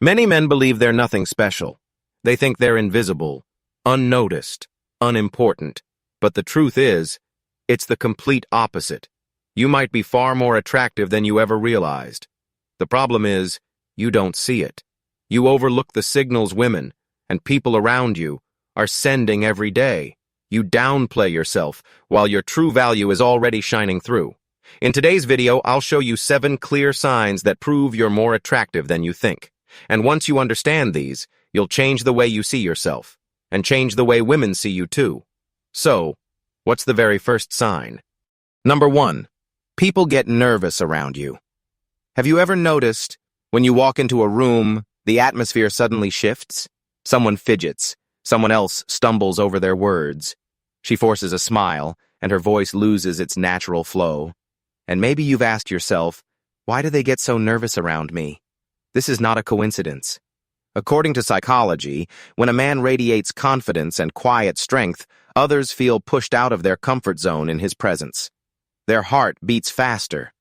Many men believe they're nothing special. They think they're invisible, unnoticed, unimportant. But the truth is, it's the complete opposite. You might be far more attractive than you ever realized. The problem is, you don't see it. You overlook the signals women and people around you are sending every day. You downplay yourself while your true value is already shining through. In today's video, I'll show you 7 clear signs that prove you're more attractive than you think. And once you understand these, you'll change the way you see yourself, and change the way women see you too. So, what's the very first sign? Number 1. People get nervous around you. Have you ever noticed, when you walk into a room, the atmosphere suddenly shifts? Someone fidgets, someone else stumbles over their words. She forces a smile, and her voice loses its natural flow. And maybe you've asked yourself, why do they get so nervous around me? This is not a coincidence. According to psychology, when a man radiates confidence and quiet strength, others feel pushed out of their comfort zone in his presence. Their heart beats faster,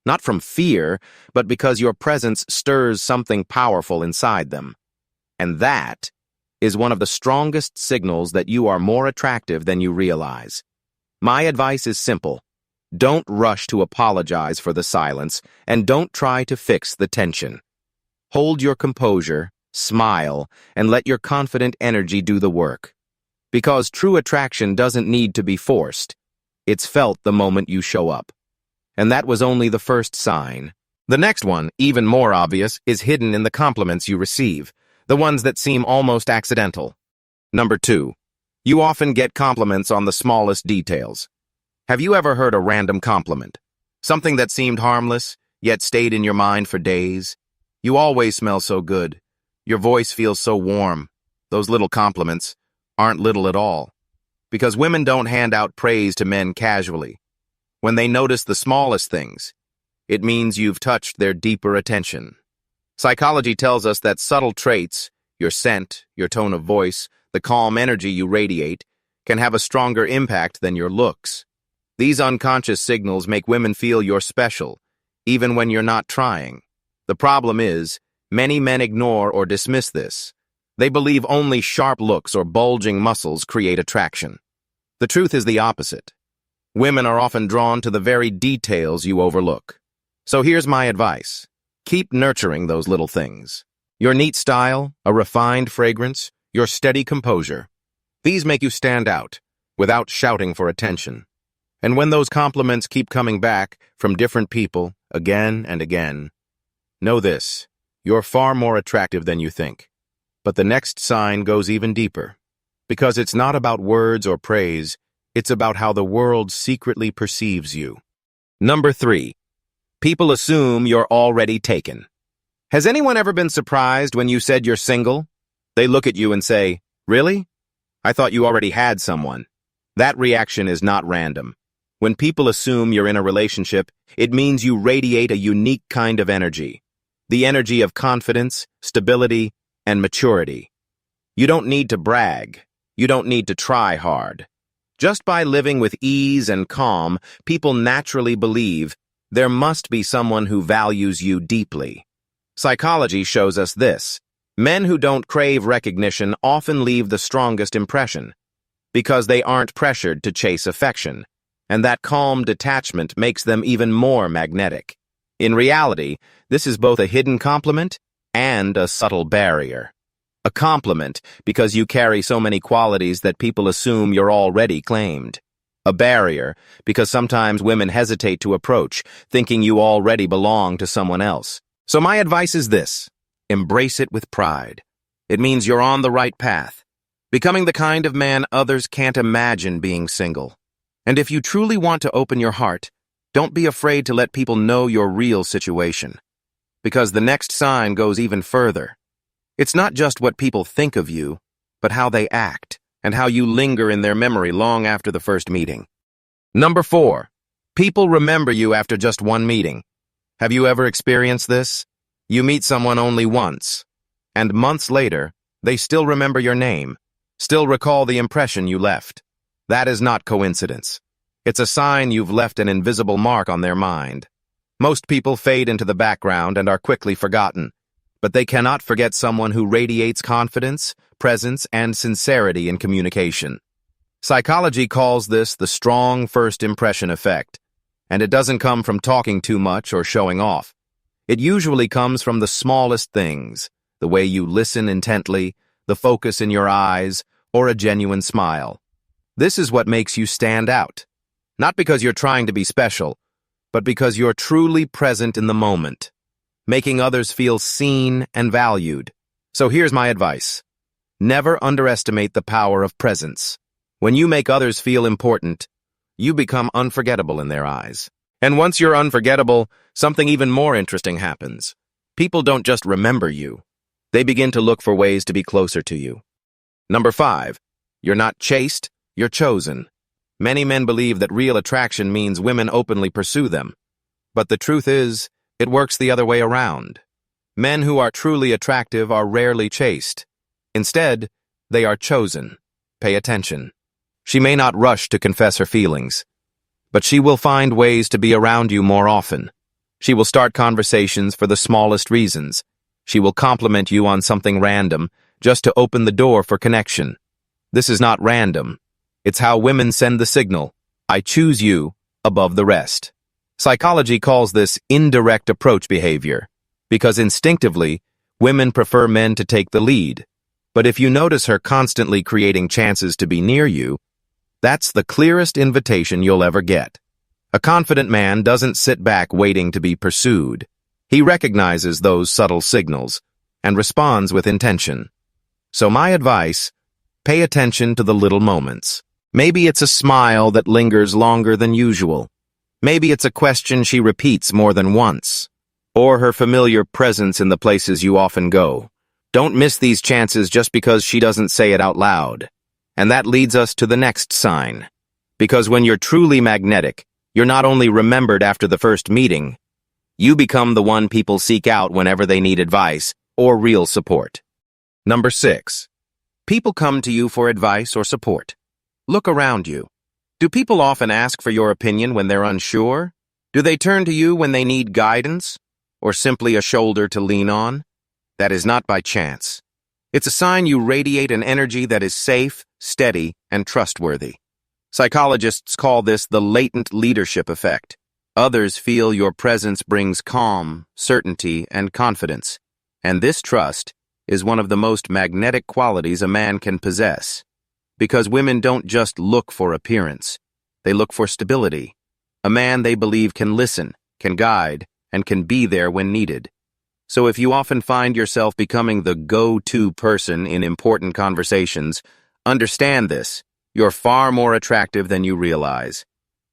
not from fear, but because your presence stirs something powerful inside them. And that is one of the strongest signals that you are more attractive than you realize. My advice is simple. Don't rush to apologize for the silence, and don't try to fix the tension. Hold your composure, smile, and let your confident energy do the work. Because true attraction doesn't need to be forced. It's felt the moment you show up. And that was only the first sign. The next one, even more obvious, is hidden in the compliments you receive, the ones that seem almost accidental. Number 2. You often get compliments on the smallest details. Have you ever heard a random compliment? Something that seemed harmless, yet stayed in your mind for days? You always smell so good. Your voice feels so warm. Those little compliments aren't little at all. Because women don't hand out praise to men casually. When they notice the smallest things, it means you've touched their deeper attention. Psychology tells us that subtle traits, your scent, your tone of voice, the calm energy you radiate, can have a stronger impact than your looks. These unconscious signals make women feel you're special, even when you're not trying. The problem is, many men ignore or dismiss this. They believe only sharp looks or bulging muscles create attraction. The truth is the opposite. Women are often drawn to the very details you overlook. So here's my advice. Keep nurturing those little things. Your neat style, a refined fragrance, your steady composure. These make you stand out, without shouting for attention. And when those compliments keep coming back from different people, again and again, know this, you're far more attractive than you think. But the next sign goes even deeper. Because it's not about words or praise, it's about how the world secretly perceives you. Number 3. People assume you're already taken. Has anyone ever been surprised when you said you're single? They look at you and say, "Really? I thought you already had someone." That reaction is not random. When people assume you're in a relationship, it means you radiate a unique kind of energy. The energy of confidence, stability, and maturity. You don't need to brag. You don't need to try hard. Just by living with ease and calm, people naturally believe there must be someone who values you deeply. Psychology shows us this. Men who don't crave recognition often leave the strongest impression because they aren't pressured to chase affection, and that calm detachment makes them even more magnetic. In reality, this is both a hidden compliment and a subtle barrier. A compliment because you carry so many qualities that people assume you're already claimed. A barrier because sometimes women hesitate to approach, thinking you already belong to someone else. So my advice is this. Embrace it with pride. It means you're on the right path, becoming the kind of man others can't imagine being single. And if you truly want to open your heart, don't be afraid to let people know your real situation. Because the next sign goes even further. It's not just what people think of you, but how they act, and how you linger in their memory long after the first meeting. Number 4. People remember you after just one meeting. Have you ever experienced this? You meet someone only once, and months later, they still remember your name, still recall the impression you left. That is not coincidence. It's a sign you've left an invisible mark on their mind. Most people fade into the background and are quickly forgotten. but they cannot forget someone who radiates confidence, presence, and sincerity in communication. Psychology calls this the strong first impression effect, and it doesn't come from talking too much or showing off. It usually comes from the smallest things, the way you listen intently, the focus in your eyes, or a genuine smile. This is what makes you stand out. Not because you're trying to be special, but because you're truly present in the moment, making others feel seen and valued. So here's my advice. Never underestimate the power of presence. When you make others feel important, you become unforgettable in their eyes. And once you're unforgettable, something even more interesting happens. People don't just remember you. They begin to look for ways to be closer to you. Number 5, you're not chased, you're chosen. Many men believe that real attraction means women openly pursue them. But the truth is, it works the other way around. Men who are truly attractive are rarely chased. Instead, they are chosen. Pay attention. She may not rush to confess her feelings, but she will find ways to be around you more often. She will start conversations for the smallest reasons. She will compliment you on something random, just to open the door for connection. This is not random. It's how women send the signal, I choose you above the rest. Psychology calls this indirect approach behavior, because instinctively, women prefer men to take the lead. But if you notice her constantly creating chances to be near you, that's the clearest invitation you'll ever get. A confident man doesn't sit back waiting to be pursued. He recognizes those subtle signals and responds with intention. So my advice, pay attention to the little moments. Maybe it's a smile that lingers longer than usual. Maybe it's a question she repeats more than once, or her familiar presence in the places you often go. Don't miss these chances just because she doesn't say it out loud. And that leads us to the next sign. Because when you're truly magnetic, you're not only remembered after the first meeting, you become the one people seek out whenever they need advice or real support. Number 6. People come to you for advice or support. Look around you. Do people often ask for your opinion when they're unsure? Do they turn to you when they need guidance, or simply a shoulder to lean on? That is not by chance. It's a sign you radiate an energy that is safe, steady, and trustworthy. Psychologists call this the latent leadership effect. Others feel your presence brings calm, certainty, and confidence. And this trust is one of the most magnetic qualities a man can possess. Because women don't just look for appearance. They look for stability. A man they believe can listen, can guide, and can be there when needed. So if you often find yourself becoming the go-to person in important conversations, understand this. You're far more attractive than you realize.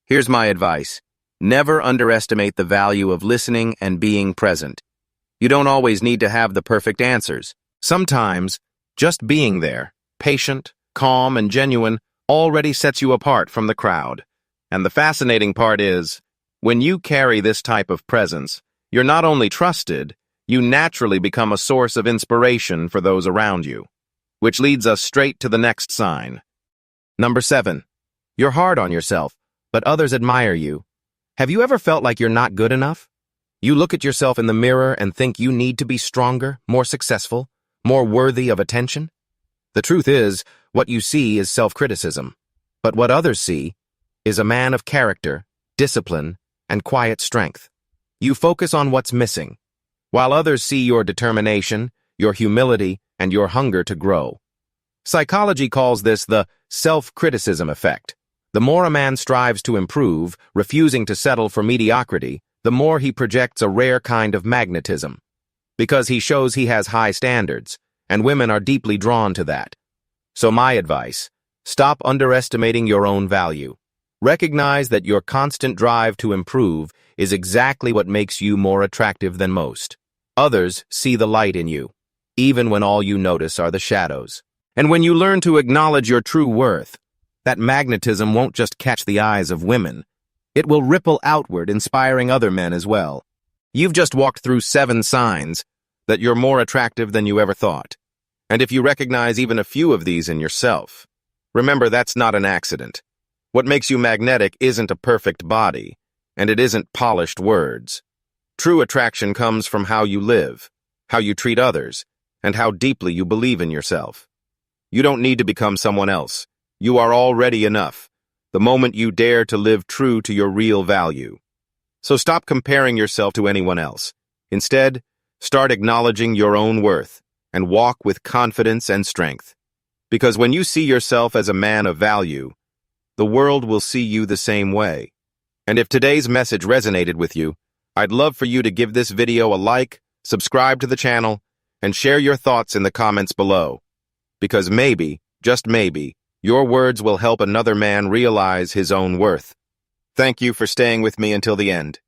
Here's my advice. Never underestimate the value of listening and being present. You don't always need to have the perfect answers. Sometimes, just being there, patient, calm, and genuine, already sets you apart from the crowd. And the fascinating part is, when you carry this type of presence, you're not only trusted, you naturally become a source of inspiration for those around you. Which leads us straight to the next sign. Number 7. You're hard on yourself, but others admire you. Have you ever felt like you're not good enough? You look at yourself in the mirror and think you need to be stronger, more successful, more worthy of attention? The truth is, what you see is self-criticism. But what others see is a man of character, discipline, and quiet strength. You focus on what's missing, while others see your determination, your humility, and your hunger to grow. Psychology calls this the self-criticism effect. The more a man strives to improve, refusing to settle for mediocrity, the more he projects a rare kind of magnetism. Because he shows he has high standards, and women are deeply drawn to that. So my advice, stop underestimating your own value. Recognize that your constant drive to improve is exactly what makes you more attractive than most. Others see the light in you, even when all you notice are the shadows. And when you learn to acknowledge your true worth, that magnetism won't just catch the eyes of women. It will ripple outward, inspiring other men as well. You've just walked through 7 signs that you're more attractive than you ever thought. And if you recognize even a few of these in yourself, remember that's not an accident. What makes you magnetic isn't a perfect body, and it isn't polished words. True attraction comes from how you live, how you treat others, and how deeply you believe in yourself. You don't need to become someone else. You are already enough, the moment you dare to live true to your real value. So stop comparing yourself to anyone else. Instead, start acknowledging your own worth and walk with confidence and strength. Because when you see yourself as a man of value, the world will see you the same way. And if today's message resonated with you, I'd love for you to give this video a like, subscribe to the channel, and share your thoughts in the comments below. Because maybe, just maybe, your words will help another man realize his own worth. Thank you for staying with me until the end.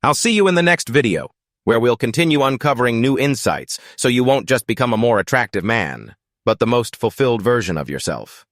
I'll see you in the next video, where we'll continue uncovering new insights so you won't just become a more attractive man, but the most fulfilled version of yourself.